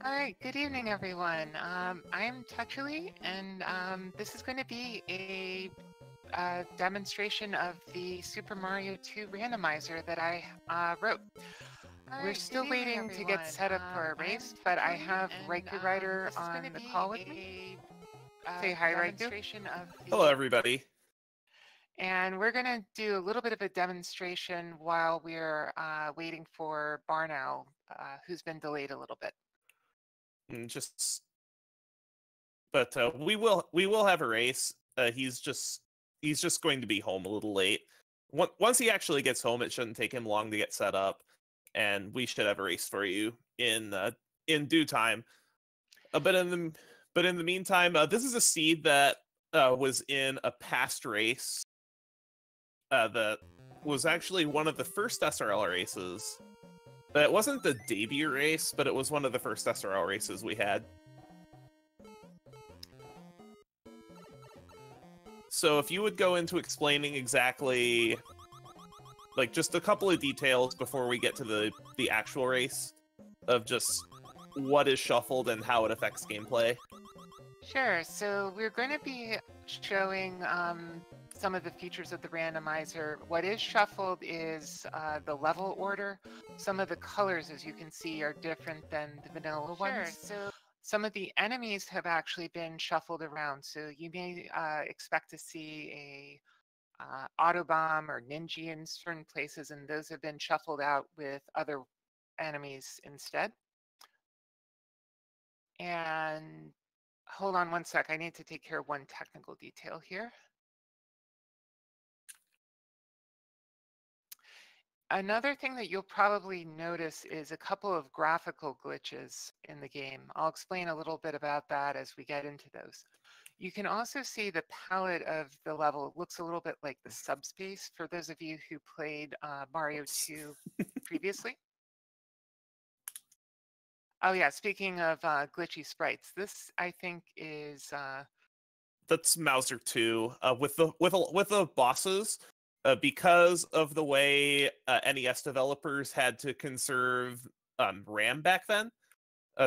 All right, good evening, everyone. I'm Touchily, and this is going to be a demonstration of the Super Mario 2 randomizer that I wrote. All We're right, good still evening, waiting to get everyone. set up for a I'm race, but I Touchily, have and Riker Rider this is going to on the be call with me. a Say hi, Riku. demonstration of Hello, the. everybody. And we're going to do a little bit of a demonstration while we're waiting for Barnow, who's been delayed a little bit. Just, but we will have a race. He's just going to be home a little late. Once he actually gets home, it shouldn't take him long to get set up, and we should have a race for you in due time. But in the meantime, this is a seed that was in a past race that was actually one of the first SRL races. It wasn't the debut race, but it was one of the first SRL races we had. So if you would go into explaining exactly, like, just a couple of details before we get to the actual race of just what is shuffled and how it affects gameplay. Sure. So we're going to be showing some of the features of the randomizer. What is shuffled is the level order. Some of the colors, as you can see, are different than the vanilla Sure, ones. so Some of the enemies have actually been shuffled around. So you may expect to see a Autobomb or Ninja in certain places, and those have been shuffled out with other enemies instead. And hold on one sec. I need to take care of one technical detail here. Another thing that you'll probably notice is a couple of graphical glitches in the game. I'll explain a little bit about that as we get into those. You can also see the palette of the level looks a little bit like the subspace for those of you who played Mario 2 previously. Oh yeah, speaking of glitchy sprites, this I think is That's Mauser 2. With the bosses, because of the way NES developers had to conserve RAM back then.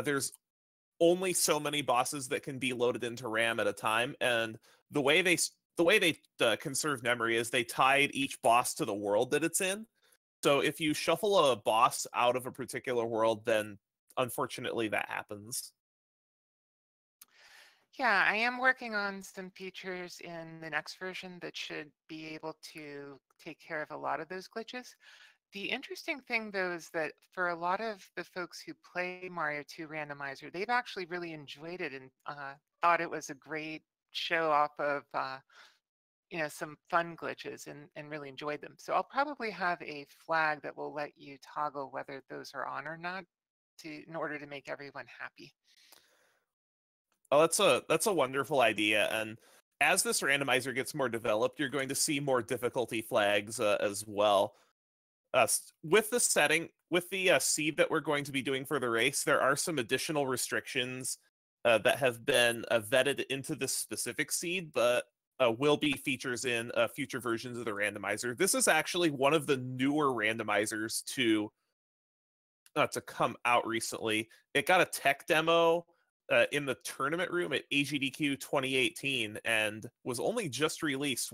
There's only so many bosses that can be loaded into RAM at a time, and the way they conserve memory is they tied each boss to the world that it's in. So if you shuffle a boss out of a particular world, then unfortunately that happens. yeah, I am working on some features in the next version that should be able to take care of a lot of those glitches. The interesting thing, though, is that for a lot of the folks who play Mario 2 Randomizer, they've actually really enjoyed it and thought it was a great show off of, some fun glitches and really enjoyed them. So I'll probably have a flag that will let you toggle whether those are on or not in order to make everyone happy. Oh, that's a wonderful idea. And as this randomizer gets more developed, you're going to see more difficulty flags as well. With the setting, with the seed that we're going to be doing for the race, there are some additional restrictions that have been vetted into this specific seed, but will be features in future versions of the randomizer. This is actually one of the newer randomizers to come out recently. It got a tech demo in the tournament room at AGDQ 2018 and was only just released,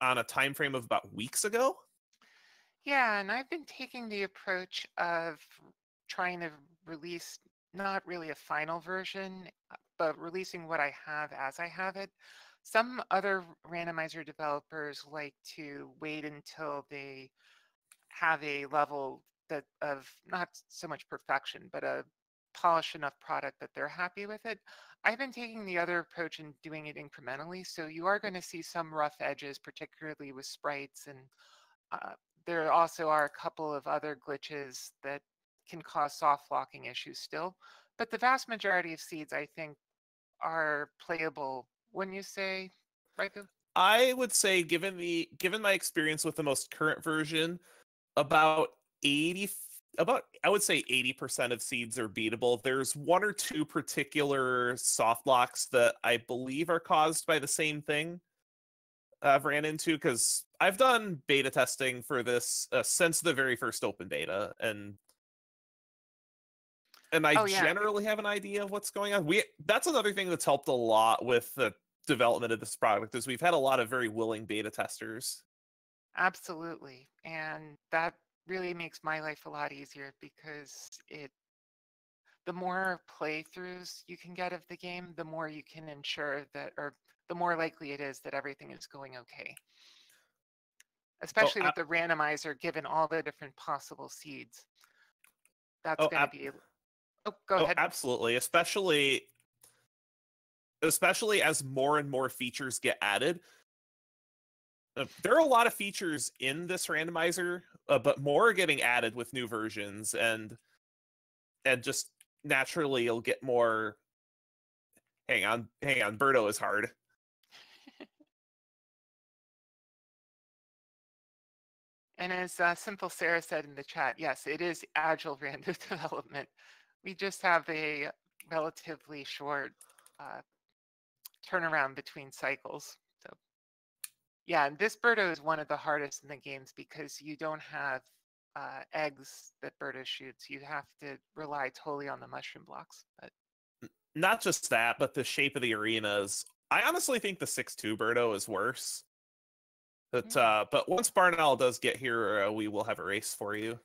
on a time frame of about weeks ago? Yeah, and I've been taking the approach of trying to release not really a final version, but releasing what I have as I have it. Some other randomizer developers like to wait until they have a level that of not so much perfection, but a polished enough product that they're happy with it. I've been taking the other approach and doing it incrementally. So you are going to see some rough edges, particularly with sprites. And uh, there also are a couple of other glitches that can cause soft locking issues still. But the vast majority of seeds, I think, are playable. Wouldn't you say, Raikou? I would say, given my experience with the most current version, about 80 about I would say 80% of seeds are beatable. There's one or two particular soft locks that I believe are caused by the same thing I've ran into, because I've done beta testing for this since the very first open beta, and and I Oh yeah, generally have an idea of what's going on. That's another thing that's helped a lot with the development of this product is we've had a lot of very willing beta testers. absolutely. And that really makes my life a lot easier because the more playthroughs you can get of the game, the more you can ensure that, or the more likely it is that everything is going okay. Oh, Especially with the randomizer, given all the different possible seeds, that's oh, going to be. Oh, go oh, ahead. absolutely. Especially as more and more features get added. There are a lot of features in this randomizer, but more are getting added with new versions, and just naturally you'll get more. Hang on. Birdo is hard. And as Simple Sarah said in the chat, yes, it is agile random development. We just have a relatively short uh, turnaround between cycles. So yeah, and this Birdo is one of the hardest in the games because you don't have eggs that Birdo shoots. You have to rely totally on the mushroom blocks. But Not just that, but the shape of the arenas. I honestly think the 6-2 Birdo is worse. But once Barnell does get here, we will have a race for you.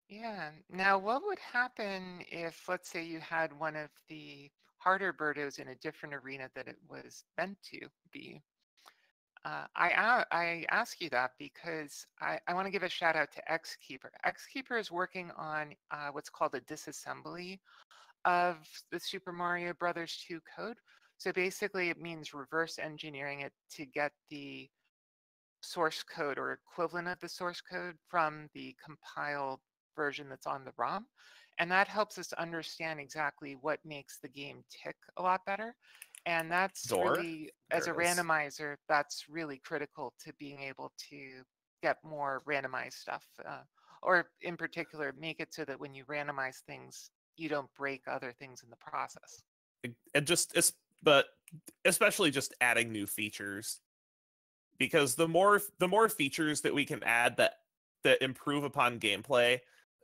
yeah. Now, what would happen if, let's say, you had one of the harder Birdos in a different arena that it was meant to be? I ask you that because I want to give a shout out to Xkeeper. Xkeeper is working on what's called a disassembly of the Super Mario Brothers 2 code. So basically, it means reverse engineering it to get the source code or equivalent of the source code from the compiled version that's on the ROM. And that helps us understand exactly what makes the game tick a lot better. And that's Door? really, There as a it is. randomizer, that's really critical to being able to get more randomized stuff. Or in particular, make it so that when you randomize things, you don't break other things in the process. And but especially just adding new features. Because the more features that we can add that improve upon gameplay,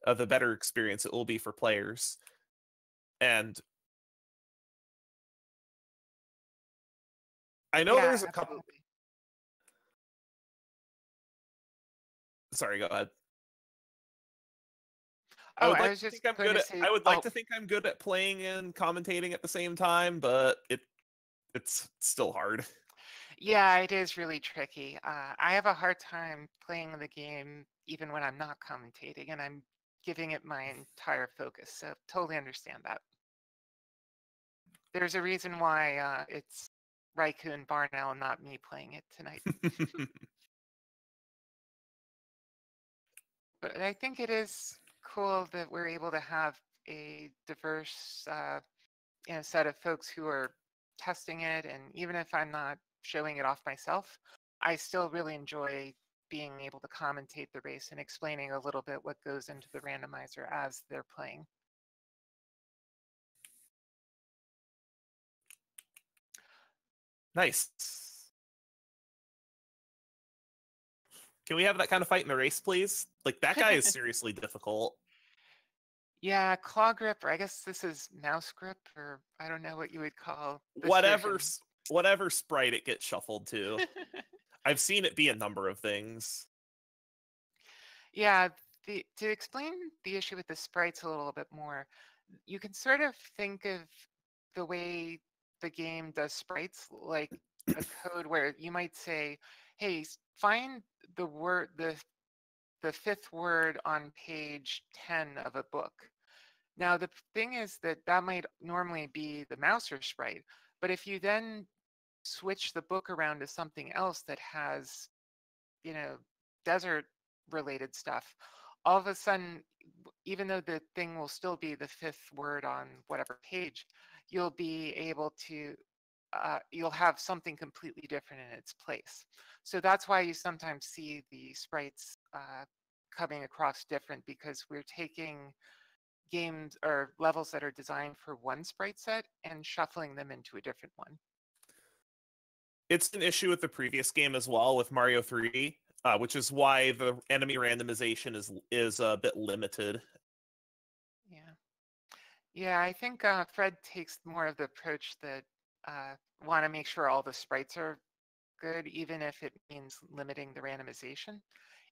the better experience it will be for players. And I know Yeah, there's a couple. absolutely. Sorry, go ahead. I Oh, would I like was to think just I'm going good to at. say, I would like oh, to think I'm good at playing and commentating at the same time, but it's still hard. yeah, it is really tricky. I have a hard time playing the game even when I'm not commentating and I'm giving it my entire focus. So totally understand that. There's a reason why it's Raikou and Barnell and not me playing it tonight. But I think it is cool that we're able to have a diverse set of folks who are testing it. And even if I'm not showing it off myself, I still really enjoy being able to commentate the race and explaining a little bit what goes into the randomizer as they're playing. Nice. Can we have that kind of fight in the race, please? Like that guy is seriously difficult. Yeah, claw grip, or I guess this is mouse grip, or I don't know what you would call this Whatever version. whatever sprite it gets shuffled to. I've seen it be a number of things. Yeah, to explain the issue with the sprites a little bit more, you can sort of think of the way the game does sprites like a code where you might say, hey, find the fifth word on page 10 of a book. Now, the thing is that that might normally be the Mouser sprite, but if you then switch the book around to something else that has, you know, desert related stuff, all of a sudden, even though the thing will still be the fifth word on whatever page, you'll be able to, you'll have something completely different in its place. So that's why you sometimes see the sprites coming across different because we're taking games or levels that are designed for one sprite set and shuffling them into a different one. It's an issue with the previous game as well with Mario 3, which is why the enemy randomization is a bit limited. Yeah. Yeah, I think Fred takes more of the approach that want to make sure all the sprites are good, even if it means limiting the randomization.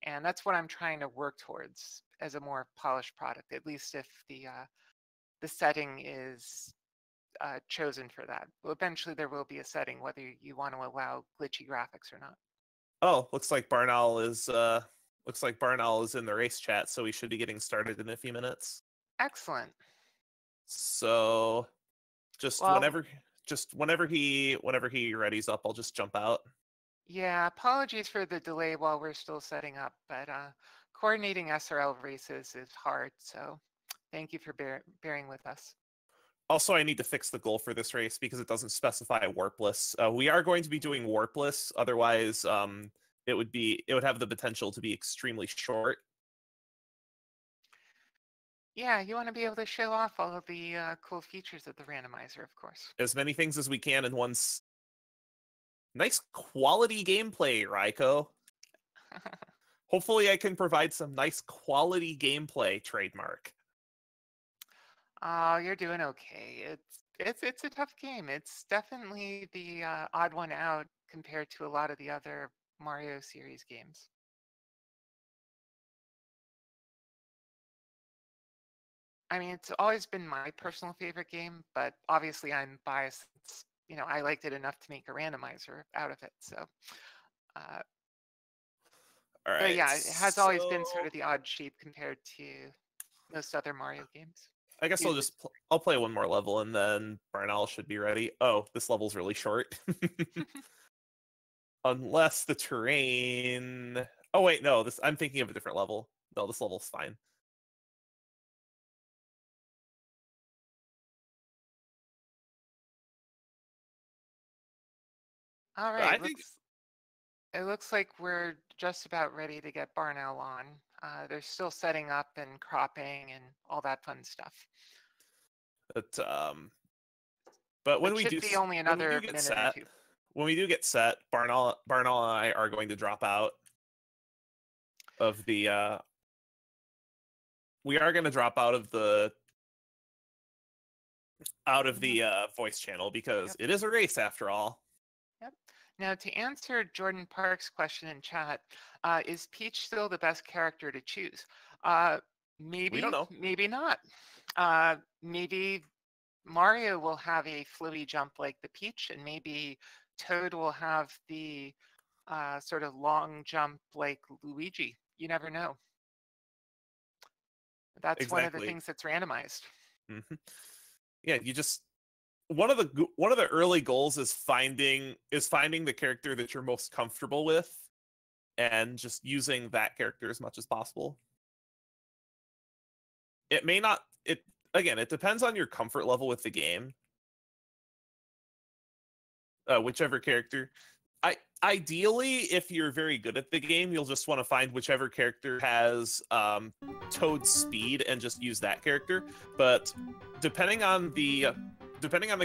And that's what I'm trying to work towards as a more polished product, at least if the setting is chosen for that. Well, eventually there will be a setting whether you want to allow glitchy graphics or not. Oh, looks like Barnall is in the race chat, so we should be getting started in a few minutes. Excellent. So just Well, whenever he readies up, I'll just jump out. yeah, apologies for the delay while we're still setting up, but coordinating SRL races is hard, so thank you for bearing with us. Also, I need to fix the goal for this race because it doesn't specify warpless. We are going to be doing warpless, otherwise, it would have the potential to be extremely short. Yeah, you want to be able to show off all of the cool features of the randomizer, of course. As many things as we can in one's nice quality gameplay, Raiko. Hopefully, I can provide some nice quality gameplay, trademark. Oh, you're doing okay. It's a tough game. It's definitely the odd one out compared to a lot of the other Mario series games. I mean, it's always been my personal favorite game, but obviously I'm biased. I liked it enough to make a randomizer out of it. So, uh, All but right, yeah, it has always been so sort of the odd shape compared to most other Mario games. I guess Excuse me. I'll play one more level and then Barnall should be ready. Oh, this level's really short. Unless the terrain. Oh wait, no, I'm thinking of a different level. No, this level's fine. All But I right, think it looks like we're just about ready to get Barnell on. They're still setting up and cropping and all that fun stuff. that but But should be only when we do another get minute or set, two. Barnall and I are going to drop out of the we are going to drop out of the voice channel because Yep. it is a race after all. Yep. Now, to answer Jordan Park's question in chat, is Peach still the best character to choose? We don't Maybe, know. maybe not. Maybe Mario will have a floaty jump like the Peach, and maybe Toad will have the sort of long jump like Luigi. You never know. That's one of the Exactly. things that's randomized. Mm-hmm. Yeah, you just one of the early goals is finding the character that you're most comfortable with and just using that character as much as possible. It may not it again, it depends on your comfort level with the game. Whichever character. Ideally, if you're very good at the game, you'll just want to find whichever character has Toad's speed and just use that character. But depending on the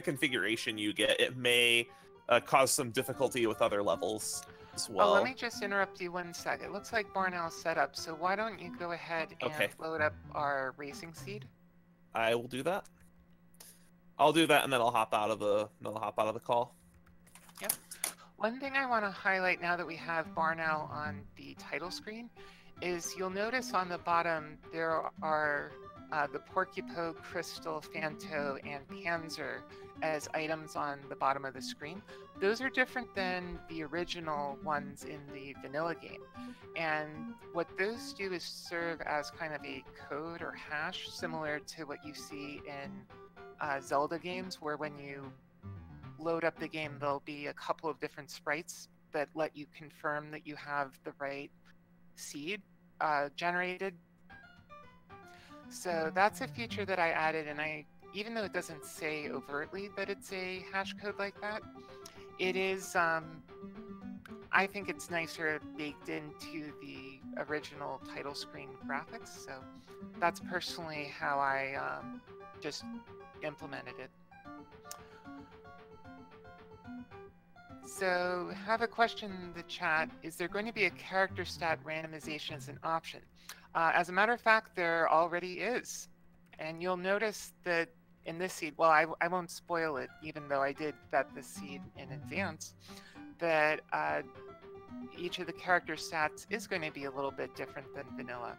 configuration you get, it may cause some difficulty with other levels as well. Oh, let me just interrupt you 1 sec. It looks like Barnell's set up, so why don't you go ahead and Okay. load up our racing seed? I will do that. I'll do that, and then I'll hop out of the call. Yep. One thing I want to highlight now that we have Barnell on the title screen is you'll notice on the bottom there are the Porcupo, Crystal, Fanto, and Panzer as items on the bottom of the screen. Those are different than the original ones in the vanilla game. And what those do is serve as kind of a code or hash similar to what you see in Zelda games, where when you load up the game, there'll be a couple of different sprites that let you confirm that you have the right seed generated. So that's a feature that I added, and even though it doesn't say overtly that it's a hash code like that, it is, I think it's nicer baked into the original title screen graphics. So that's personally how I just implemented it. So, have a question in the chat. Is there going to be a character stat randomization as an option? As a matter of fact, there already is. And you'll notice that in this seed, well, I won't spoil it, even though I did vet this seed in advance, that each of the character stats is going to be a little bit different than vanilla.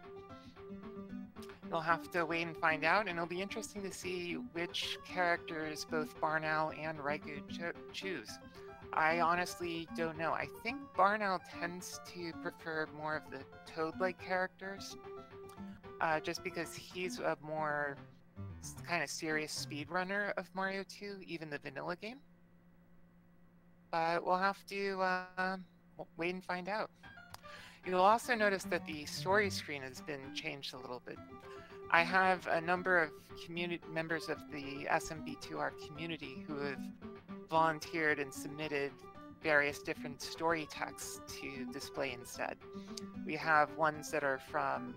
You'll have to wait and find out, and it'll be interesting to see which characters both Barnowl and Raikou choose. I honestly don't know. I think Barnowl tends to prefer more of the Toad-like characters, just because he's a more kind of serious speedrunner of Mario 2, even the vanilla game. But we'll have to wait and find out. You'll also notice that the story screen has been changed a little bit. I have a number of members of the SMB2R community who have volunteered and submitted various different story texts to display instead. We have ones that are from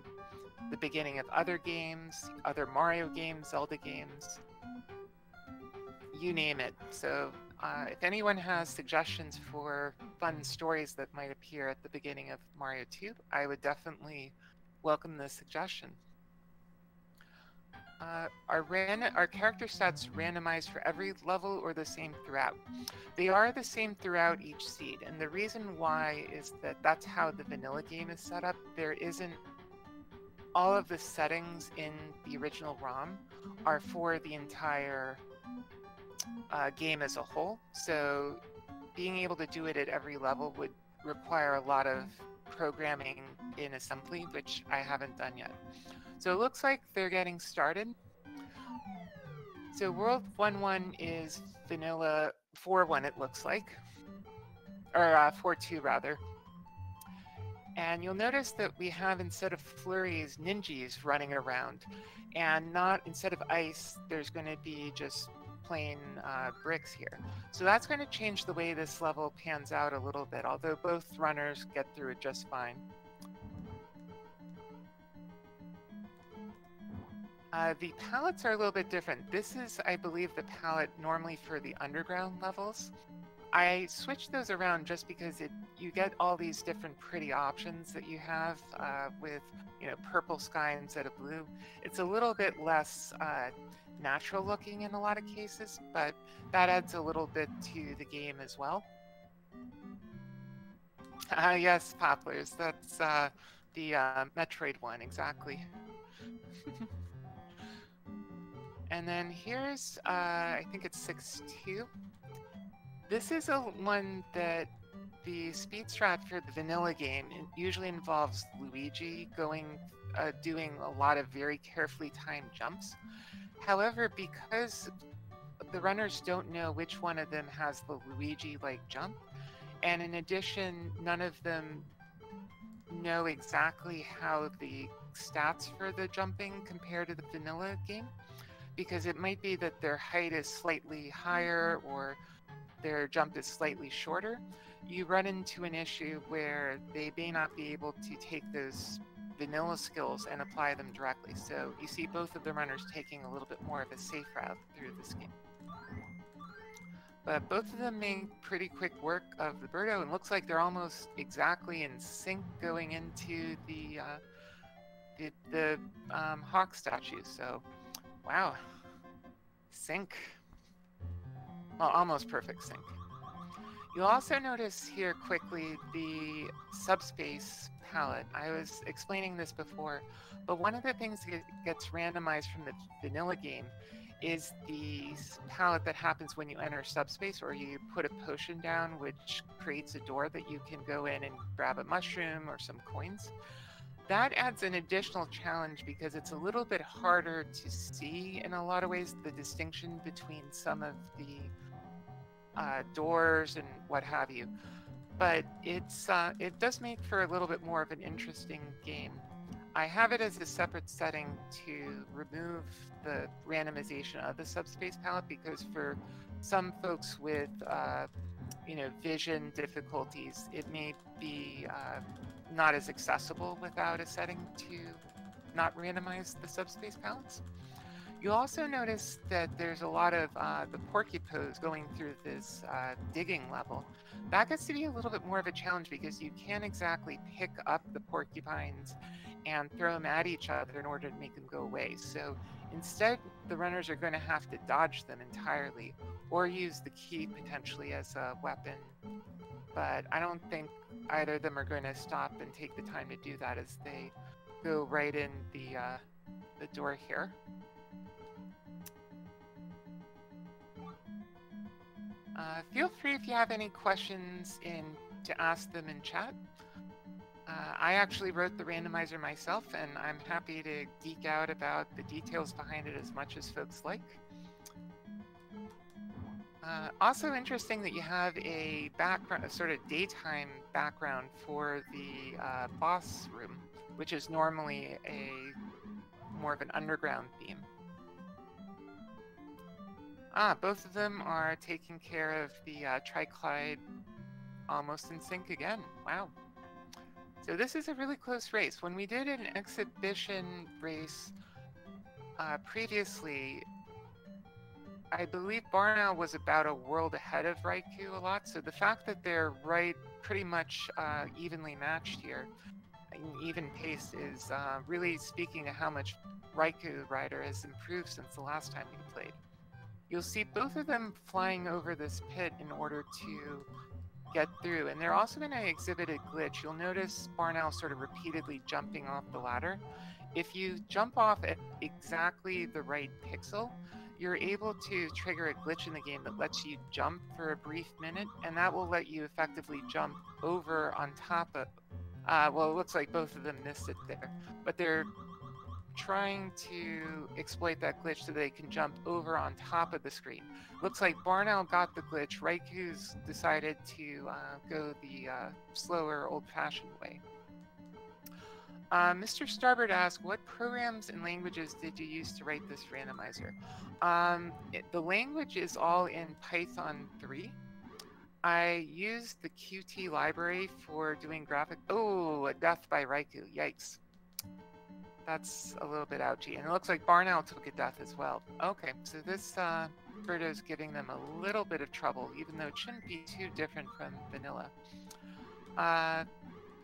the beginning of other games, other Mario games, Zelda games, you name it. So if anyone has suggestions for fun stories that might appear at the beginning of Mario 2, I would definitely welcome the suggestion. Are character stats randomized for every level or the same throughout? They are the same throughout each seed, and the reason why is that that's how the vanilla game is set up. There isn't all of the settings in the original ROM are for the entire game as a whole, so being able to do it at every level would require a lot of programming in assembly, which I haven't done yet. So it looks like they're getting started. So World 1-1 is vanilla 4-1, it looks like. Or 4-2 rather. And you'll notice that we have, instead of flurries, ninjas running around. And instead of ice, there's going to be just plain bricks here. So that's going to change the way this level pans out a little bit, although both runners get through it just fine. The palettes are a little bit different. This is, I believe, the palette normally for the underground levels. I switched those around just because you get all these different pretty options that you have with, purple sky instead of blue. It's a little bit less natural looking in a lot of cases, but that adds a little bit to the game as well. Yes, Poplars, that's the Metroid one, exactly. And then here's, I think it's 6-2. This is one that the speed strat for the vanilla game usually involves Luigi doing a lot of very carefully timed jumps. However, because the runners don't know which one of them has the Luigi-like jump, and in addition, none of them know exactly how the stats for the jumping compare to the vanilla game, because it might be that their height is slightly higher or their jump is slightly shorter, you run into an issue where they may not be able to take those vanilla skills and apply them directly. So you see both of the runners taking a little bit more of a safe route through this game. But both of them make pretty quick work of the Birdo, and looks like they're almost exactly in sync going into the Hawk statue. So, wow, sync. Well, almost perfect sync. You'll also notice here quickly the subspace palette. I was explaining this before, but one of the things that gets randomized from the vanilla game is the palette that happens when you enter subspace, or you put a potion down, which creates a door that you can go in and grab a mushroom or some coins. That adds an additional challenge because it's a little bit harder to see in a lot of ways the distinction between some of the doors and what have you. But it does make for a little bit more of an interesting game. I have it as a separate setting to remove the randomization of the subspace palette, because for some folks with vision difficulties, it may be not as accessible without a setting to not randomize the subspace palettes. You'll also notice that there's a lot of the porcupines going through this digging level. That gets to be a little bit more of a challenge because you can't exactly pick up the porcupines and throw them at each other in order to make them go away. So Instead, the runners are going to have to dodge them entirely or use the key potentially as a weapon. But I don't think either of them are going to stop and take the time to do that as they go right in the door here. Feel free if you have any questions to ask them in chat. I actually wrote the randomizer myself, and I'm happy to geek out about the details behind it as much as folks like. Also interesting that you have a background, a sort of daytime background for the boss room, which is normally more of an underground theme. Both of them are taking care of the triclide almost in sync again. Wow. So this is a really close race. When we did an exhibition race previously, I believe Barnow was about a world ahead of Raikou a lot. So the fact that they're pretty much evenly matched here, an even pace, is really speaking to how much Raikou Rider has improved since the last time we played. You'll see both of them flying over this pit in order to get through, and they're also going to exhibit a glitch. You'll notice Barnow sort of repeatedly jumping off the ladder. If you jump off at exactly the right pixel, you're able to trigger a glitch in the game that lets you jump for a brief minute, and that will let you effectively jump over on top of... well, it looks like both of them missed it there, but they're trying to exploit that glitch so they can jump over on top of the screen. Looks like Barnow got the glitch. Raikou's decided to go the slower, old-fashioned way. Mr. Starboard asked, what programs and languages did you use to write this randomizer? The language is all in Python 3. I used the Qt library for doing graphic... Oh, a death by Raikou. Yikes. That's a little bit ouchy. And it looks like Barnow took a death as well. Okay, so this Birdo's giving them a little bit of trouble, even though it shouldn't be too different from vanilla.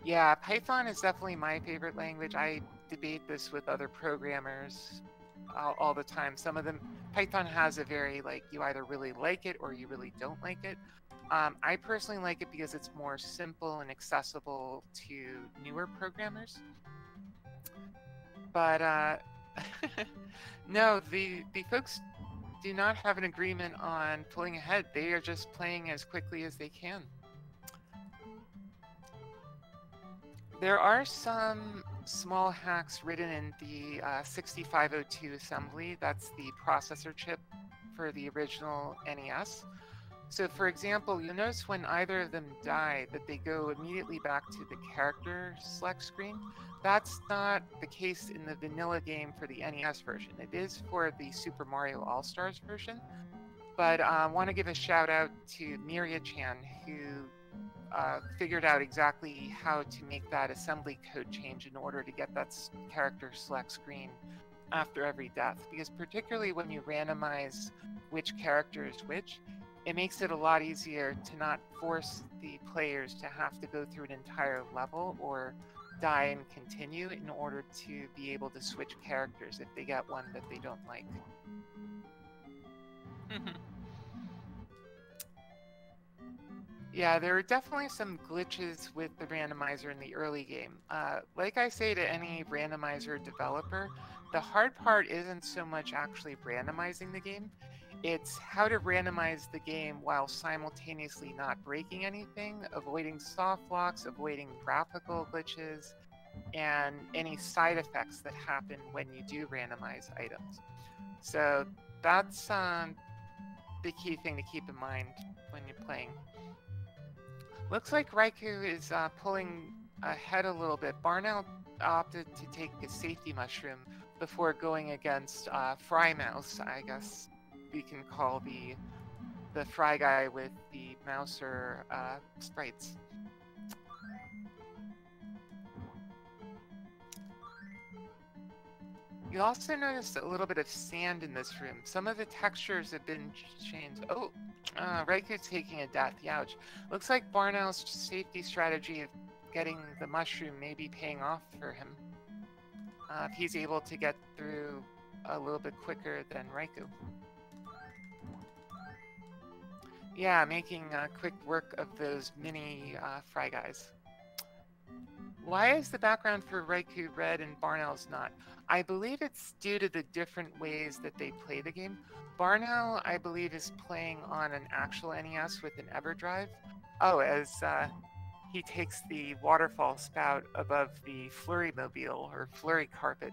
Yeah, Python is definitely my favorite language. I debate this with other programmers all the time. Some of them, Python has a very, you either really like it or you really don't like it. I personally like it because it's more simple and accessible to newer programmers. But no, the folks do not have an agreement on pulling ahead. They are just playing as quickly as they can. There are some small hacks written in the 6502 assembly. That's the processor chip for the original NES. So for example, you'll notice when either of them die that they go immediately back to the character select screen. That's not the case in the vanilla game for the NES version. It is for the Super Mario All-Stars version. But I want to give a shout out to Miria-chan, who figured out exactly how to make that assembly code change in order to get that character select screen after every death. Because particularly when you randomize which character is which, it makes it a lot easier to not force the players to have to go through an entire level or die and continue in order to be able to switch characters if they get one that they don't like. Yeah, there are definitely some glitches with the randomizer in the early game. Like I say to any randomizer developer, the hard part isn't so much actually randomizing the game, it's how to randomize the game while simultaneously not breaking anything, avoiding soft locks, avoiding graphical glitches, and any side effects that happen when you do randomize items. So that's the key thing to keep in mind when you're playing. Looks like Raikou is pulling ahead a little bit. Barnow opted to take a safety mushroom before going against Fry Mouse. I guess we can call the Fry guy with the Mouser sprites. You also notice a little bit of sand in this room. Some of the textures have been changed. Oh, Raikou's taking a death. Youch. Looks like Barnow's safety strategy of getting the mushroom may be paying off for him. If he's able to get through a little bit quicker than Raikou. Yeah, making quick work of those mini fry guys. Why is the background for Raikou red and Barnell's not? I believe it's due to the different ways that they play the game. Barnell, I believe, is playing on an actual NES with an EverDrive. Oh, as he takes the waterfall spout above the Flurry Mobile or Flurry Carpet.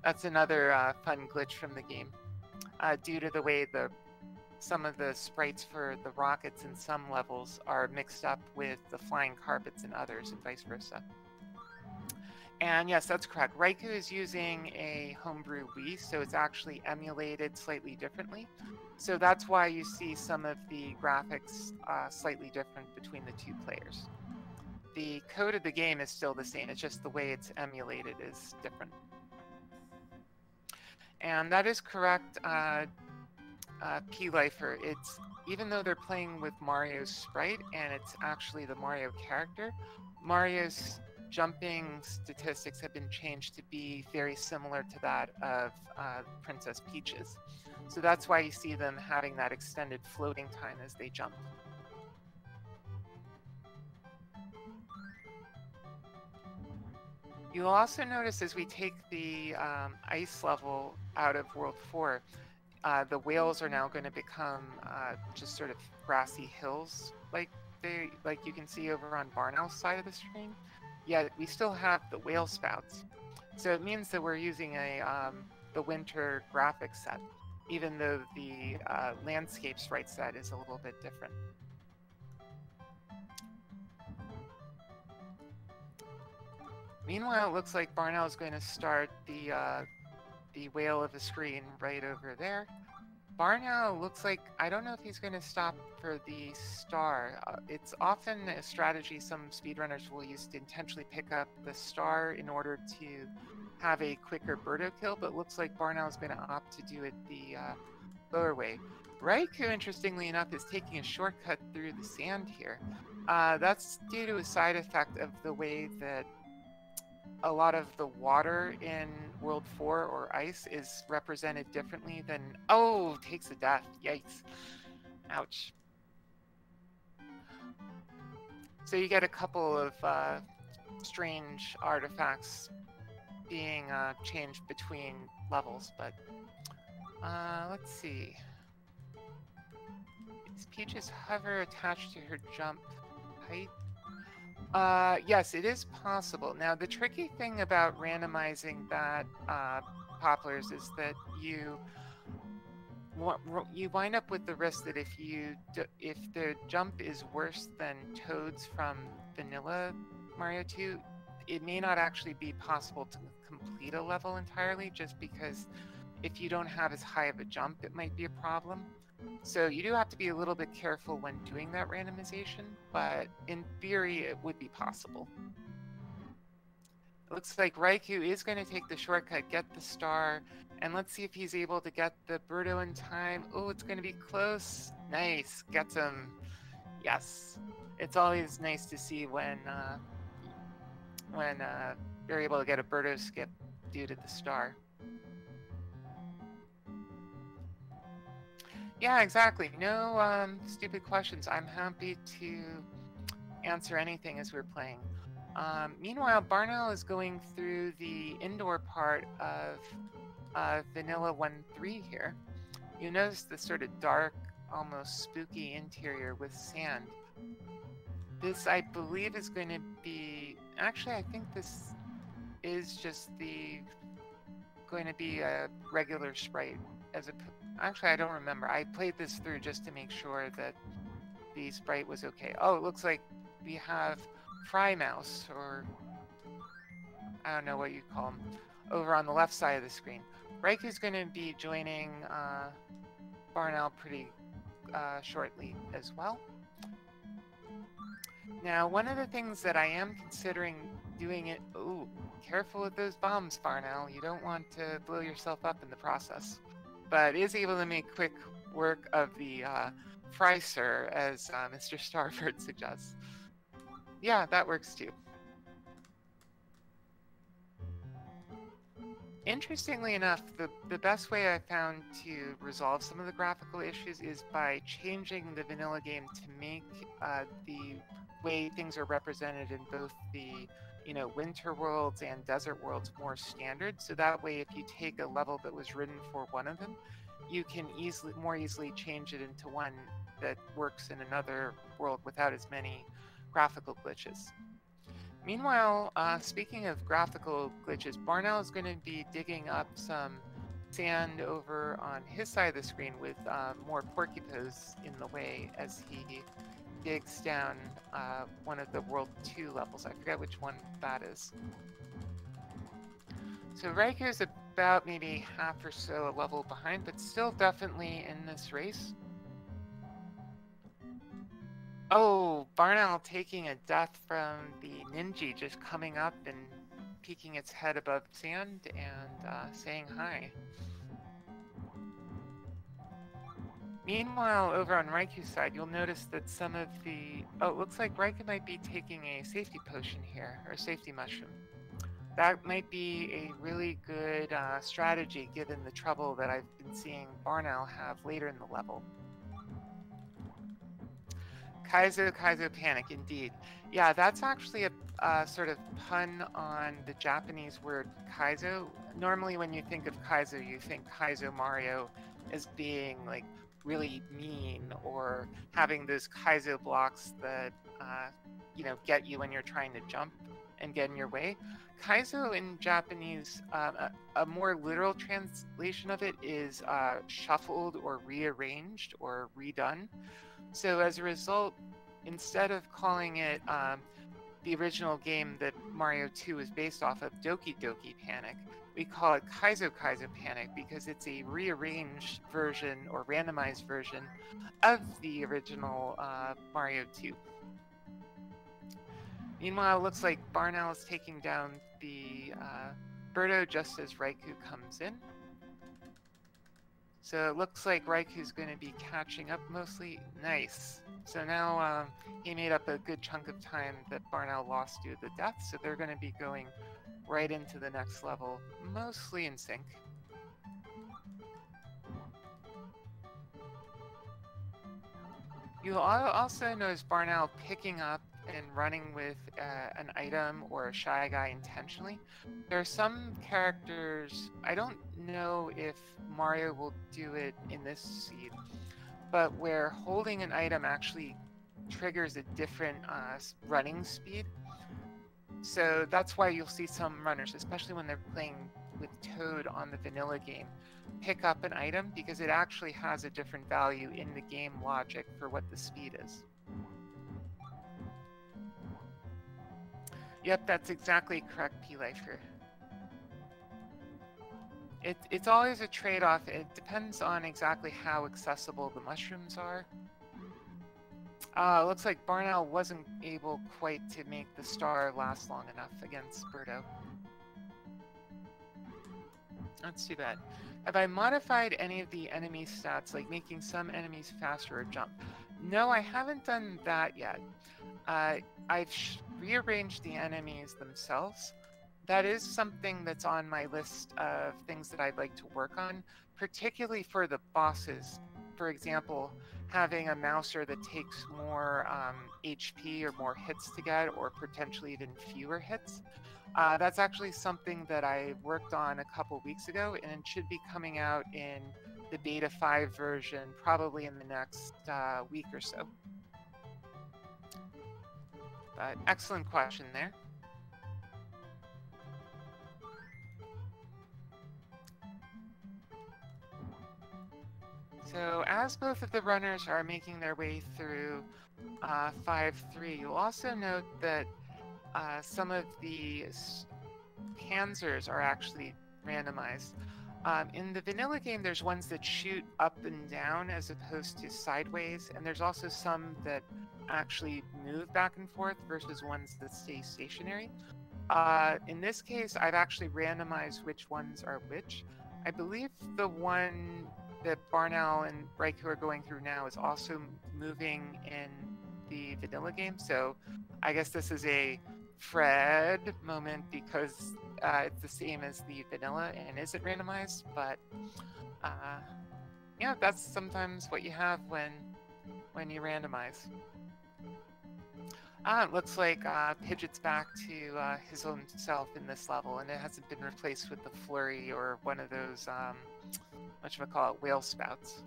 That's another fun glitch from the game, due to the way some of the sprites for the rockets in some levels are mixed up with the flying carpets in others, and vice versa. And yes, that's correct. Raikou is using a homebrew Wii, so it's actually emulated slightly differently. So that's why you see some of the graphics slightly different between the two players. The code of the game is still the same, it's just the way it's emulated is different. And that is correct, P-Lifer. It's, even though they're playing with Mario's sprite and it's actually the Mario character, Mario's jumping statistics have been changed to be very similar to that of Princess Peach's. So that's why you see them having that extended floating time as they jump. You'll also notice as we take the ice level out of World 4, the whales are now going to become just sort of grassy hills, like you can see over on Barnell's side of the screen. Yet we still have the whale spouts, so it means that we're using the winter graphics set, even though the landscape sprite set is a little bit different. Meanwhile, it looks like Barnell is going to start the whale of the screen right over there. Barnell looks like, I don't know if he's going to stop for the star. It's often a strategy some speedrunners will use to intentionally pick up the star in order to have a quicker Birdo kill, but it looks like Barnell is going to opt to do it the lower way. Raikou, interestingly enough, is taking a shortcut through the sand here. That's due to a side effect of the way that a lot of the water in World 4 or ice is represented differently than... Oh, takes a death. Yikes. Ouch. So you get a couple of strange artifacts being changed between levels, but let's see. Is Peach's hover attached to her jump height? Yes, it is possible. Now, the tricky thing about randomizing that, Poplars, is that you wind up with the risk that if the jump is worse than Toad's from Vanilla Mario 2, it may not actually be possible to complete a level entirely, just because if you don't have as high of a jump, it might be a problem. So you do have to be a little bit careful when doing that randomization, but in theory, it would be possible. It looks like Raikou is going to take the shortcut, get the star, and let's see if he's able to get the Birdo in time. Oh, it's going to be close. Nice. Gets him. Yes. It's always nice to see when you're able to get a Birdo skip due to the star. Yeah, exactly. No stupid questions. I'm happy to answer anything as we're playing. Meanwhile, Barnell is going through the indoor part of Vanilla 1.3 here. You notice the sort of dark, almost spooky interior with sand. This, I believe, is going to be... Actually, I think this is just going to be a regular sprite as a... Actually, I don't remember. I played this through just to make sure that the sprite was okay. Oh, it looks like we have Fry Mouse, or I don't know what you call him, over on the left side of the screen. Raiku's going to be joining Barnell pretty shortly as well. Now, one of the things that I am considering doing it... Ooh, careful with those bombs, Barnell. You don't want to blow yourself up in the process. But is able to make quick work of the Fryser, as Mr. Starford suggests. Yeah, that works too. Interestingly enough, the best way I found to resolve some of the graphical issues is by changing the vanilla game to make the way things are represented in both the winter worlds and desert worlds more standard. So that way, if you take a level that was written for one of them, you can more easily change it into one that works in another world without as many graphical glitches. Meanwhile, speaking of graphical glitches, Barnell is going to be digging up some sand over on his side of the screen with more porcupines in the way as he digs down one of the World 2 levels. I forget which one that is. So Raikou is about maybe half or so a level behind, but still definitely in this race. Oh, Barnell taking a death from the Ninja just coming up and peeking its head above sand and saying hi. Meanwhile, over on Raiku's side, you'll notice that some of the... Oh, it looks like Raikou might be taking a safety potion here, or a safety mushroom. That might be a really good strategy given the trouble that I've been seeing Barnell have later in the level. Kaizo Panic, indeed. Yeah, that's actually a sort of pun on the Japanese word Kaizo. Normally when you think of Kaizo, you think Kaizo Mario as being like really mean or having those Kaizo blocks that get you when you're trying to jump and get in your way. Kaizo in Japanese, a more literal translation of it is shuffled or rearranged or redone. So as a result, instead of calling it the original game that Mario 2 is based off of, Doki Doki Panic, we call it Kaizo Panic because it's a rearranged version or randomized version of the original Mario 2. Meanwhile, it looks like Barnell is taking down the Birdo just as Raikou comes in. So it looks like Raiku's going to be catching up mostly. Nice. So now he made up a good chunk of time that Barnell lost due to the death, so they're going to be going right into the next level, mostly in sync. You'll also notice Barnell picking up and running with an item or a Shy Guy intentionally. There are some characters, I don't know if Mario will do it in this seed, but where holding an item actually triggers a different running speed. So that's why you'll see some runners, especially when they're playing with Toad on the vanilla game, pick up an item because it actually has a different value in the game logic for what the speed is. Yep, that's exactly correct, P-Lifer. It's always a trade-off. It depends on exactly how accessible the mushrooms are. Looks like Barnell wasn't able quite to make the star last long enough against Birdo. That's too bad. Have I modified any of the enemy stats, like making some enemies faster or jump? No, I haven't done that yet. I've rearranged the enemies themselves. That is something that's on my list of things that I'd like to work on, particularly for the bosses. For example, having a mouser that takes more HP or more hits to get, or potentially even fewer hits. That's actually something that I worked on a couple weeks ago, and it should be coming out in the beta 5 version probably in the next week or so. But excellent question there. So as both of the runners are making their way through 5-3, you'll also note that some of the panzers are actually randomized. In the vanilla game, there's ones that shoot up and down as opposed to sideways, and there's also some that actually move back and forth versus ones that stay stationary. In this case, I've actually randomized which ones are which. I believe the one that Barnell and Raikou are going through now is also moving in the vanilla game, so I guess this is a Fred moment because it's the same as the vanilla and isn't randomized, but yeah, that's sometimes what you have when you randomize. It looks like Pidgeot's back to his own self in this level, and it hasn't been replaced with the flurry or one of those whatchamacallit, whale spouts.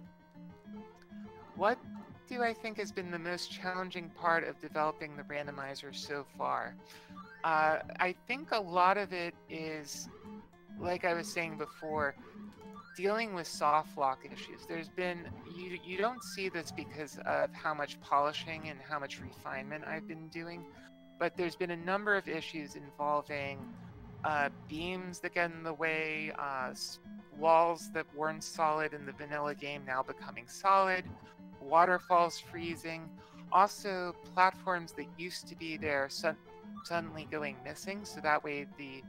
What do I think has been the most challenging part of developing the randomizer so far? I think a lot of it is, like I was saying before, dealing with soft lock issues. There's been, you don't see this because of how much polishing and how much refinement I've been doing, but there's been a number of issues involving beams that get in the way, walls that weren't solid in the vanilla game now becoming solid, waterfalls freezing, also platforms that used to be there suddenly going missing, so that way the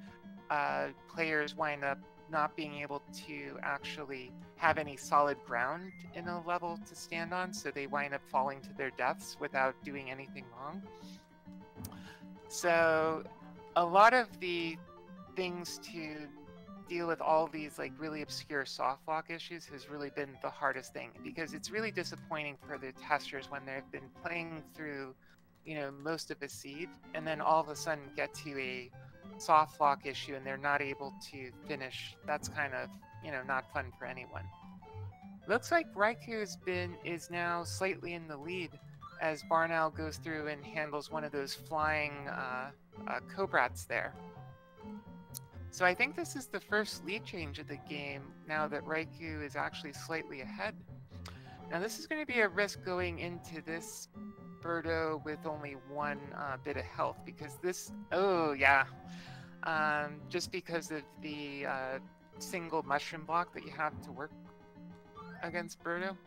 players wind up not being able to actually have any solid ground in a level to stand on, so they wind up falling to their deaths without doing anything wrong. So a lot of the things to deal with all these like really obscure soft lock issues has really been the hardest thing, because it's really disappointing for the testers when they've been playing through, you know, most of a seed and then all of a sudden get to a soft lock issue and they're not able to finish. That's kind of, you know, not fun for anyone. Looks like Raikou is now slightly in the lead as Barnow goes through and handles one of those flying Cobrats there. So I think this is the first lead change of the game now that Raikou is actually slightly ahead. Now this is going to be a risk going into this Birdo with only one bit of health, because this, oh yeah, just because of the single mushroom block that you have to work against Birdo.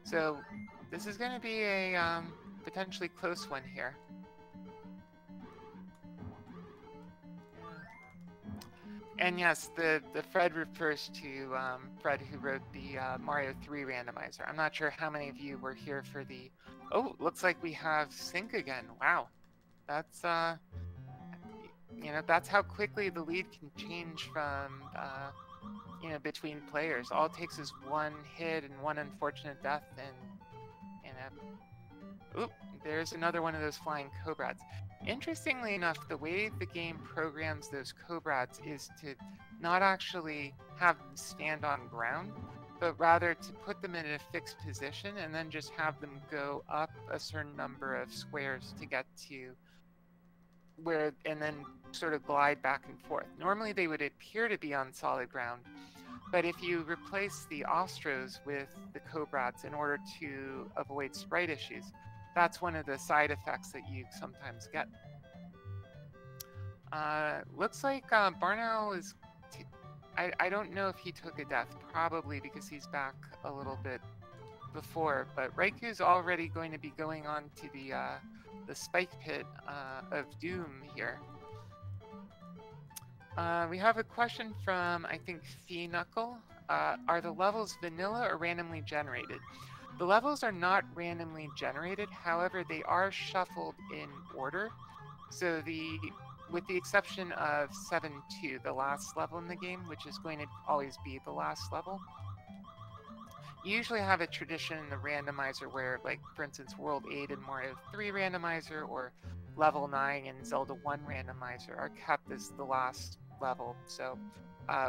So this is going to be a potentially close one here. And yes, the Fred refers to Fred, who wrote the Mario 3 randomizer. I'm not sure how many of you were here for the... Oh, looks like we have sync again. Wow. That's, you know, that's how quickly the lead can change from, you know, between players. All it takes is one hit and one unfortunate death, and, you know... Oop, there's another one of those flying Cobrats. Interestingly enough, the way the game programs those Cobrats is to not actually have them stand on ground, but rather to put them in a fixed position and then just have them go up a certain number of squares to get to where, and then sort of glide back and forth. Normally they would appear to be on solid ground, but if you replace the Ostros with the Cobrats in order to avoid sprite issues, that's one of the side effects that you sometimes get. Looks like Barnow is... I don't know if he took a death, probably because he's back a little bit before, but Raiku's already going to be going on to the spike pit of doom here. We have a question from, I think, Fee Knuckle. Are the levels vanilla or randomly generated? The levels are not randomly generated, however, they are shuffled in order. So with the exception of 7-2, the last level in the game, which is going to always be the last level, you usually have a tradition in the randomizer where, like, for instance, World 8 and Mario 3 randomizer, or Level 9 and Zelda 1 randomizer are kept as the last level. So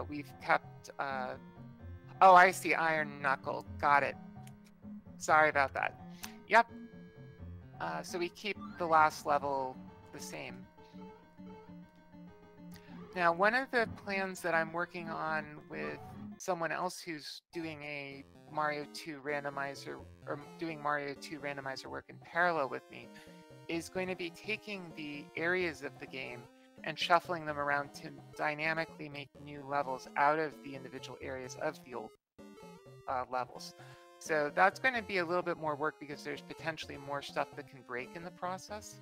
we've kept... oh, I see, Iron Knuckle. Got it. Sorry about that. Yep. So we keep the last level the same. Now, one of the plans that I'm working on with someone else who's doing a Mario 2 randomizer, or doing Mario 2 randomizer work in parallel with me, is going to be taking the areas of the game and shuffling them around to dynamically make new levels out of the individual areas of the old levels. So that's going to be a little bit more work because there's potentially more stuff that can break in the process.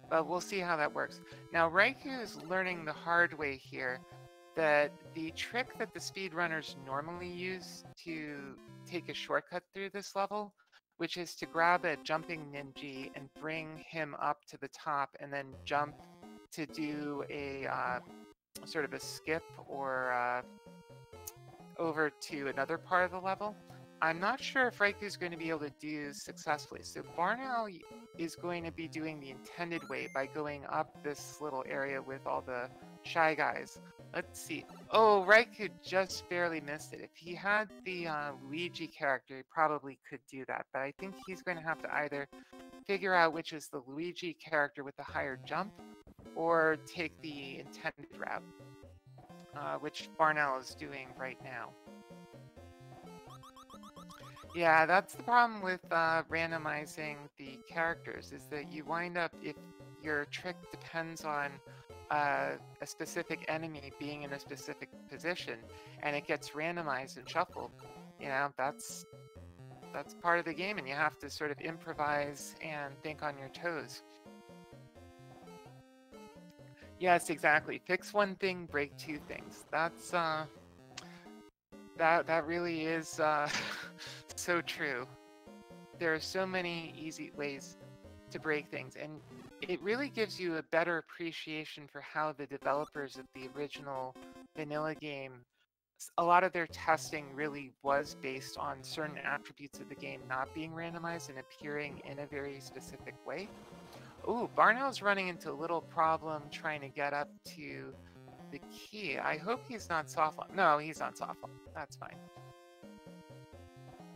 But we'll see how that works. Now, Raikou is learning the hard way here that the trick that the speedrunners normally use to take a shortcut through this level, which is to grab a jumping ninja and bring him up to the top and then jump to do a sort of a skip or over to another part of the level. I'm not sure if Raiku's going to be able to do successfully. So Barnow is going to be doing the intended way by going up this little area with all the Shy Guys. Let's see. Oh, Raikou just barely missed it. If he had the Luigi character, he probably could do that. But I think he's going to have to either figure out which is the Luigi character with the higher jump or take the intended route, which Barnell is doing right now. Yeah, that's the problem with randomizing the characters, is that you wind up, if your trick depends on a specific enemy being in a specific position, and it gets randomized and shuffled, you know, that's part of the game, and you have to sort of improvise and think on your toes. Yes, exactly. Fix one thing, break two things. That's that really is so true. There are so many easy ways to break things, and it really gives you a better appreciation for how the developers of the original vanilla game, a lot of their testing really was based on certain attributes of the game not being randomized and appearing in a very specific way. Ooh, Barnell's running into a little problem trying to get up to the key. I hope he's not soft lock. No, he's not soft lock. That's fine.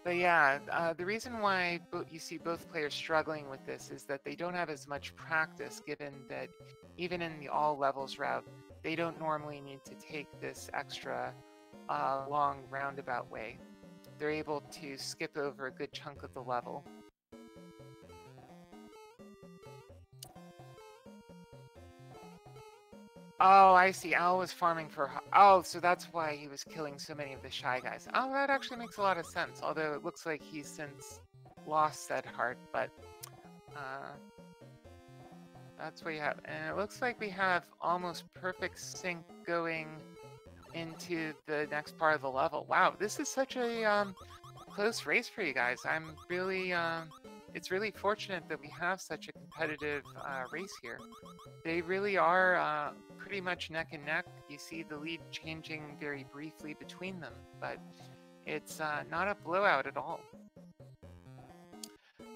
But yeah, the reason why you see both players struggling with this is that they don't have as much practice, given that even in the all levels route, they don't normally need to take this extra long roundabout way. They're able to skip over a good chunk of the level. Oh, I see. Al was farming for... Oh, so that's why he was killing so many of the Shy Guys. Oh, that actually makes a lot of sense, although it looks like he's since lost said heart, but... that's what you have. And it looks like we have almost perfect sync going into the next part of the level. Wow, this is such a close race for you guys. I'm really... it's really fortunate that we have such a competitive race here. They really are pretty much neck and neck. You see the lead changing very briefly between them, but it's not a blowout at all.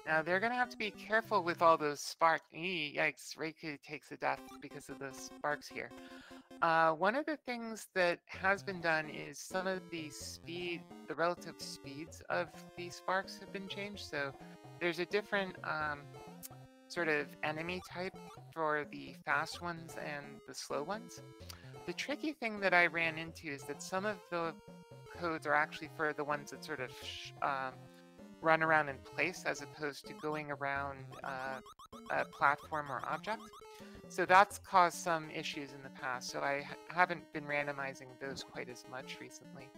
Now they're going to have to be careful with all those sparks. Yikes, Raikou takes a death because of those sparks here. One of the things that has been done is some of the relative speeds of the sparks have been changed. So there's a different sort of enemy type for the fast ones and the slow ones. The tricky thing that I ran into is that some of the codes are actually for the ones that sort of run around in place as opposed to going around a platform or object. So that's caused some issues in the past, so I haven't been randomizing those quite as much recently.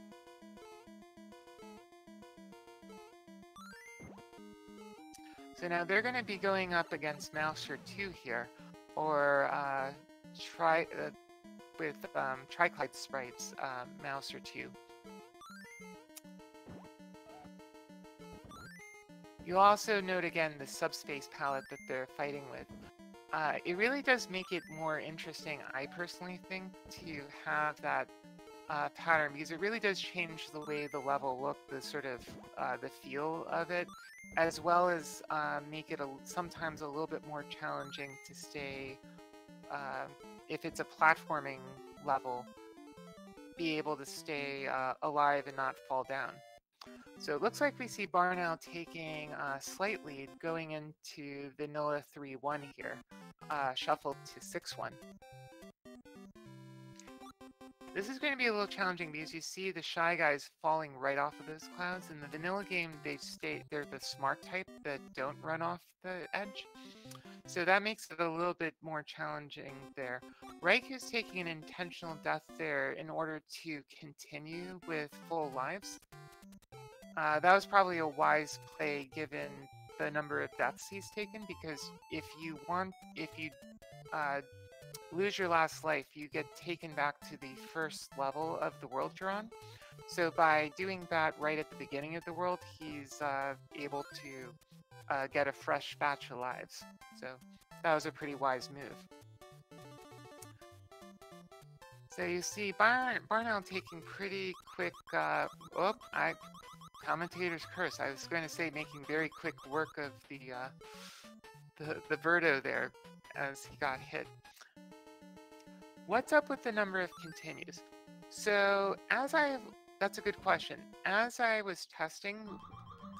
So now they're going to be going up against Mouser 2 here, or with Triclide Sprites, Mouser 2. You'll also note again the subspace palette that they're fighting with. It really does make it more interesting, I personally think, to have that pattern, because it really does change the way the level look, the sort of the feel of it, as well as make it sometimes a little bit more challenging to stay, if it's a platforming level, be able to stay alive and not fall down. So it looks like we see Barnow taking a slight lead going into Vanilla 3-1 here, shuffled to 6-1. This is going to be a little challenging because you see the Shy Guys falling right off of those clouds. In the vanilla game, they're the smart type that don't run off the edge. So that makes it a little bit more challenging there. Raiku's taking an intentional death there in order to continue with full lives. That was probably a wise play given the number of deaths he's taken, because if you lose your last life, you get taken back to the first level of the world you're on. So by doing that right at the beginning of the world, he's able to get a fresh batch of lives. So that was a pretty wise move. So you see Barnow taking pretty quick, commentator's curse. I was going to say making very quick work of the Verdo there as he got hit. What's up with the number of continues? So that's a good question. As I was testing,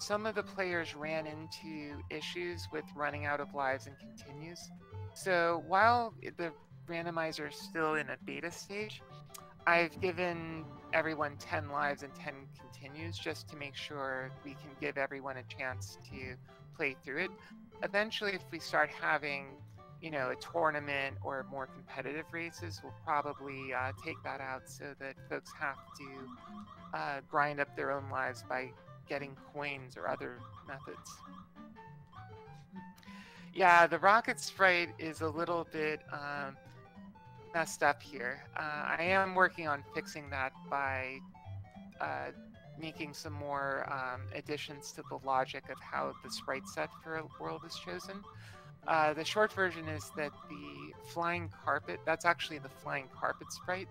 some of the players ran into issues with running out of lives and continues. So while the randomizer is still in a beta stage, I've given everyone 10 lives and 10 continues just to make sure we can give everyone a chance to play through it. Eventually, if we start having, a tournament or more competitive races, we'll probably take that out so that folks have to grind up their own lives by getting coins or other methods. Yeah, the rocket sprite is a little bit messed up here. I am working on fixing that by making some more additions to the logic of how the sprite set for a world is chosen. The short version is that the flying carpet, that's actually the flying carpet sprite,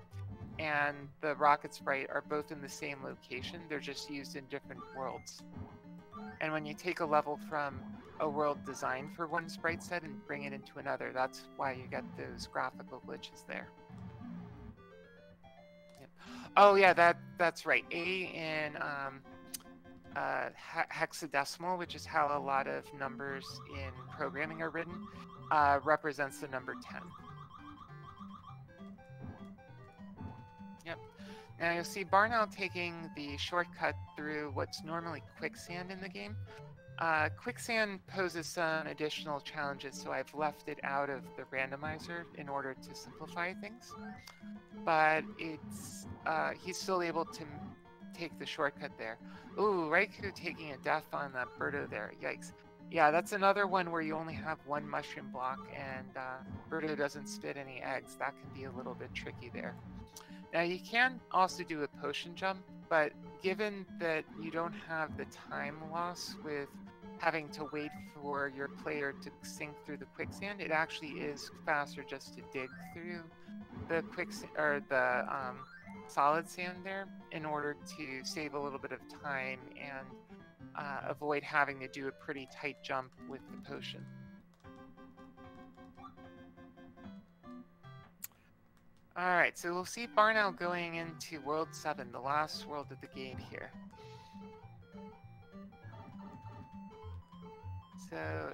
and the rocket sprite are both in the same location. They're just used in different worlds. And when you take a level from a world designed for one sprite set and bring it into another, that's why you get those graphical glitches there. Yep. Oh yeah, that's right. A in hexadecimal, which is how a lot of numbers in programming are written, represents the number 10. Yep. Now you'll see Barnell taking the shortcut through what's normally quicksand in the game. Quicksand poses some additional challenges, so I've left it out of the randomizer in order to simplify things. But he's still able to take the shortcut there. Ooh, Raikou taking a death on that Birdo there. Yikes. Yeah, that's another one where you only have one mushroom block and Birdo doesn't spit any eggs. That can be a little bit tricky there. Now you can also do a potion jump, but given that you don't have the time loss with having to wait for your player to sink through the quicksand, it actually is faster just to dig through the quicksand or the solid sand there in order to save a little bit of time and avoid having to do a pretty tight jump with the potion. All right, so we'll see Barnow going into World 7, the last world of the game here. So,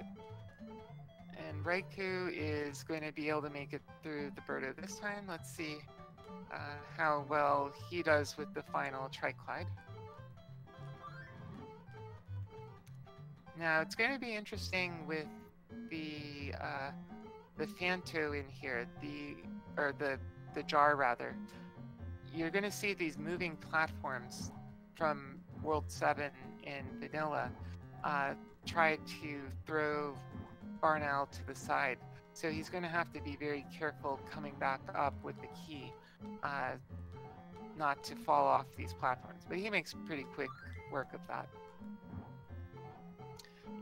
and Raikou is going to be able to make it through the Birdo this time. Let's see how well he does with the final Triclide. Now, it's going to be interesting with the Phanto in here, the jar rather. You're going to see these moving platforms from World 7 in Vanilla try to throw Barnow to the side. So he's going to have to be very careful coming back up with the key not to fall off these platforms. But he makes pretty quick work of that.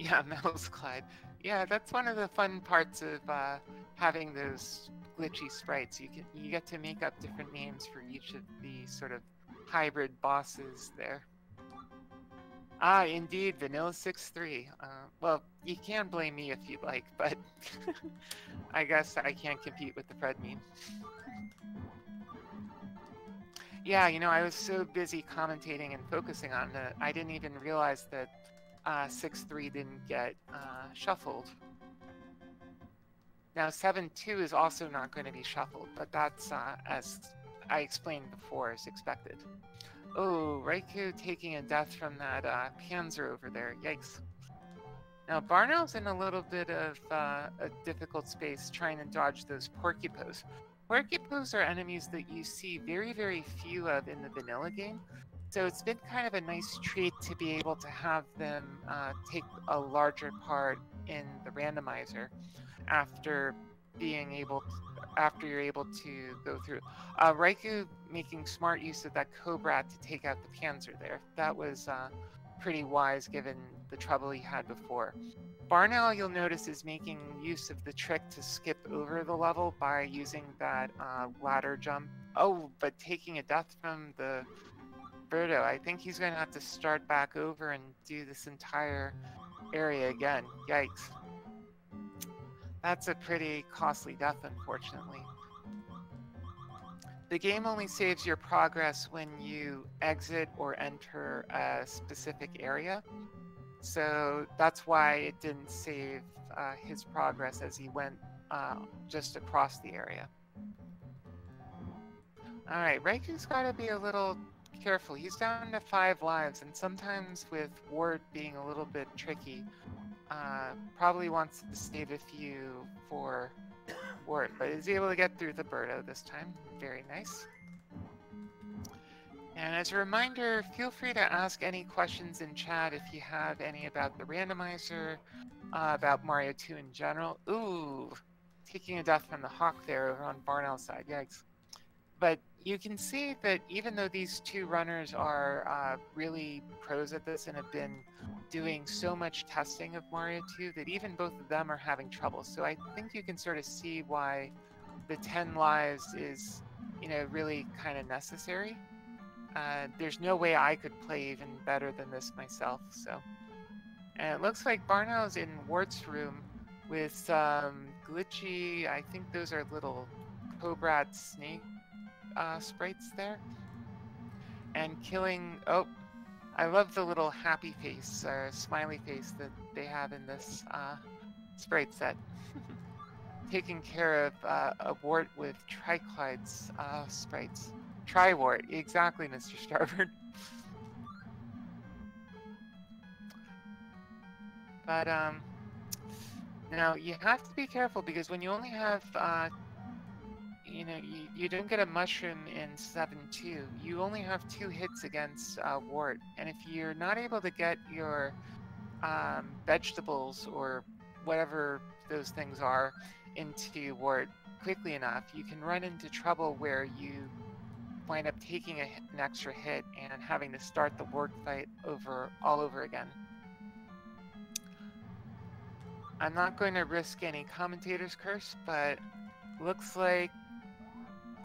Yeah, Metals Clyde. Yeah, that's one of the fun parts of having those glitchy sprites. You get to make up different names for each of the sort of hybrid bosses there. Ah, indeed, Vanilla 6.3. Well, you can blame me if you'd like, but I guess I can't compete with the Fred meme. Yeah, I was so busy commentating and focusing on it, I didn't even realize that 6.3 didn't get shuffled. Now 7.2 is also not going to be shuffled, but that's, as I explained before, is expected. Oh, Raikou taking a death from that Panzer over there. Yikes. Now Barnow's in a little bit of a difficult space trying to dodge those Porcupos. Porcupos are enemies that you see very, very few of in the vanilla game. So it's been kind of a nice treat to be able to have them take a larger part in the randomizer after you're able to go through. Raikou making smart use of that Cobra to take out the Panzer there. That was pretty wise given the trouble he had before. Barnow, you'll notice, is making use of the trick to skip over the level by using that ladder jump Oh, but taking a death from the Birdo, I think he's going to have to start back over and do this entire area again. Yikes. That's a pretty costly death, unfortunately. The game only saves your progress when you exit or enter a specific area. So that's why it didn't save his progress as he went just across the area. All right, Raiku's got to be a little careful. He's down to 5 lives, and sometimes with Ward being a little bit tricky, probably wants to save a few for Ward, but is able to get through the Birdo this time. Very nice. And as a reminder, feel free to ask any questions in chat if you have any about the randomizer, about Mario 2 in general. Ooh, taking a death from the Hawk there over on Barnell's side. Yikes. But you can see that even though these two runners are really pros at this and have been doing so much testing of Mario 2, that even both of them are having trouble. So I think you can sort of see why the 10 lives is, really kind of necessary. There's no way I could play even better than this myself. So, and it looks like Barnell's in Wart's room with some glitchy, I think those are little Cobrat snake sprites there, and killing. Oh, I love the little happy face or smiley face that they have in this sprite set. Taking care of a wart with Triclide's sprites. Triwart, exactly, Mr. Starboard. But now you have to be careful because when you only have you don't get a mushroom in 7-2. You only have 2 hits against Wart. And if you're not able to get your vegetables or whatever those things are into Wart quickly enough, you can run into trouble where you wind up taking an extra hit and having to start the Wart fight all over again. I'm not going to risk any commentator's curse, but looks like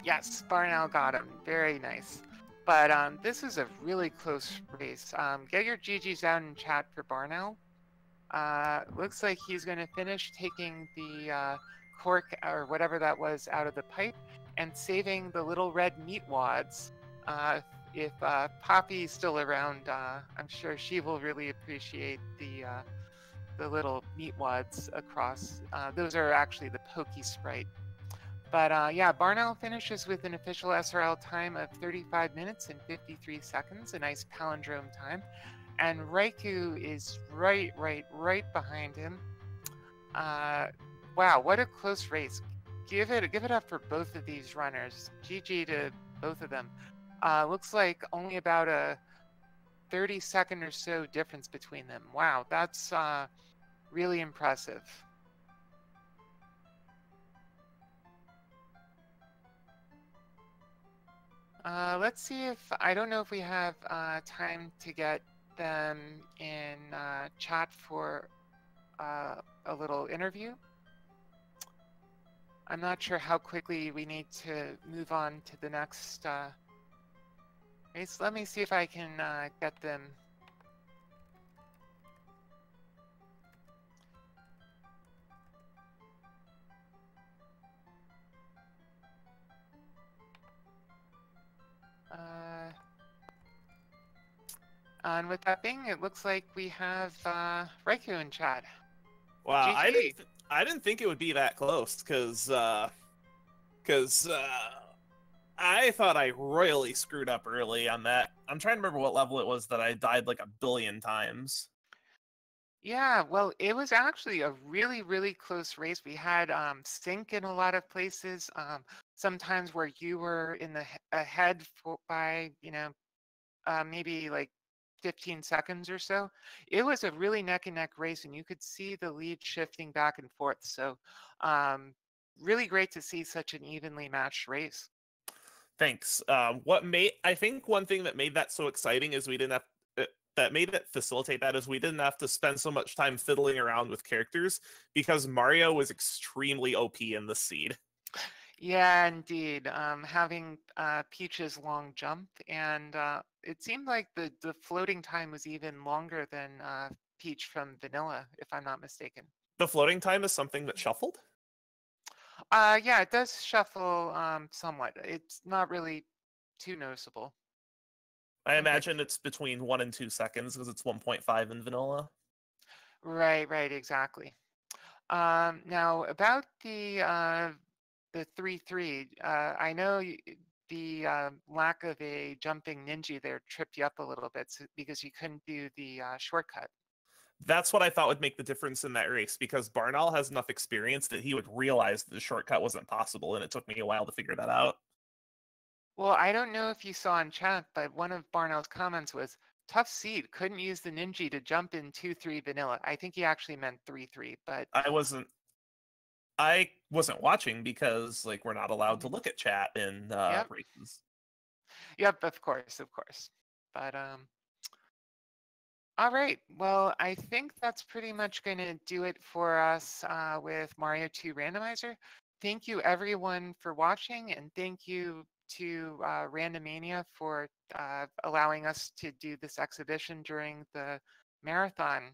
yes, Barnell got him. Very nice. But this is a really close race. Get your GGs out in chat for Barnell. Looks like he's going to finish taking the cork or whatever that was out of the pipe and saving the little red meat wads. If Poppy's still around, I'm sure she will really appreciate the little meat wads across. Those are actually the Pokey Sprite. But yeah, Barnell finishes with an official SRL time of 35 minutes and 53 seconds, a nice palindrome time. And Raikou is right behind him. Wow, what a close race. Give it up for both of these runners. GG to both of them. Looks like only about a 30-second or so difference between them. Wow, that's really impressive. Let's see if, I don't know if we have time to get them in chat for a little interview. I'm not sure how quickly we need to move on to the next race. Let me see if I can get them. And with that being, it looks like we have Raikou in chat. Wow, GG. I didn't think it would be that close because I thought I royally screwed up early on that. I'm trying to remember what level it was that I died like 1 billion times. Yeah, well, it was actually a really close race. We had sync in a lot of places. Sometimes where you were in the ahead by maybe like 15 seconds or so. It was a really neck and neck race, and you could see the lead shifting back and forth. So really great to see such an evenly matched race. Thanks. I think one thing that made that so exciting is we didn't have that made it facilitate that is we didn't have to spend so much time fiddling around with characters because Mario was extremely OP in the seed. Yeah, indeed. Having Peach's long jump, and it seemed like the floating time was even longer than Peach from Vanilla, if I'm not mistaken. The floating time is something that shuffled. Yeah, it does shuffle somewhat. It's not really too noticeable. I Okay. imagine it's between 1 and 2 seconds because it's 1.5 in vanilla. Right, right, exactly. Now about the 3-3, I know the lack of a jumping ninja there tripped you up a little bit because you couldn't do the shortcut. That's what I thought would make the difference in that race because Barnall has enough experience that he would realize that the shortcut wasn't possible, and it took me a while to figure that out. Well, I don't know if you saw in chat, but one of Barnell's comments was, tough seed, couldn't use the ninja to jump in 2-3 vanilla. I think he actually meant 3-3, but I wasn't I wasn't watching because like we're not allowed to mhm. look at chat in Yep, races. yep, of course, of course. But all right. Well, I think that's pretty much going to do it for us with Mario 2 Randomizer. Thank you, everyone, for watching, and thank you to Randomania for allowing us to do this exhibition during the marathon.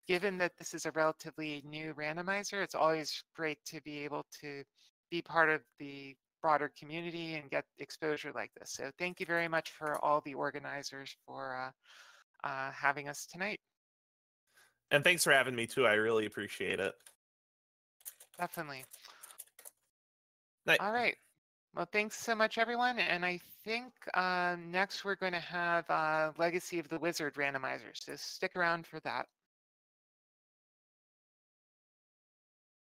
Given that this is a relatively new randomizer, it's always great to be able to be part of the broader community and get exposure like this. So thank you very much for all the organizers for having us tonight. And thanks for having me too. I really appreciate it. Definitely. Night. All right. Well, thanks so much, everyone. And I think next we're going to have Legacy of the Wizard randomizer. So stick around for that.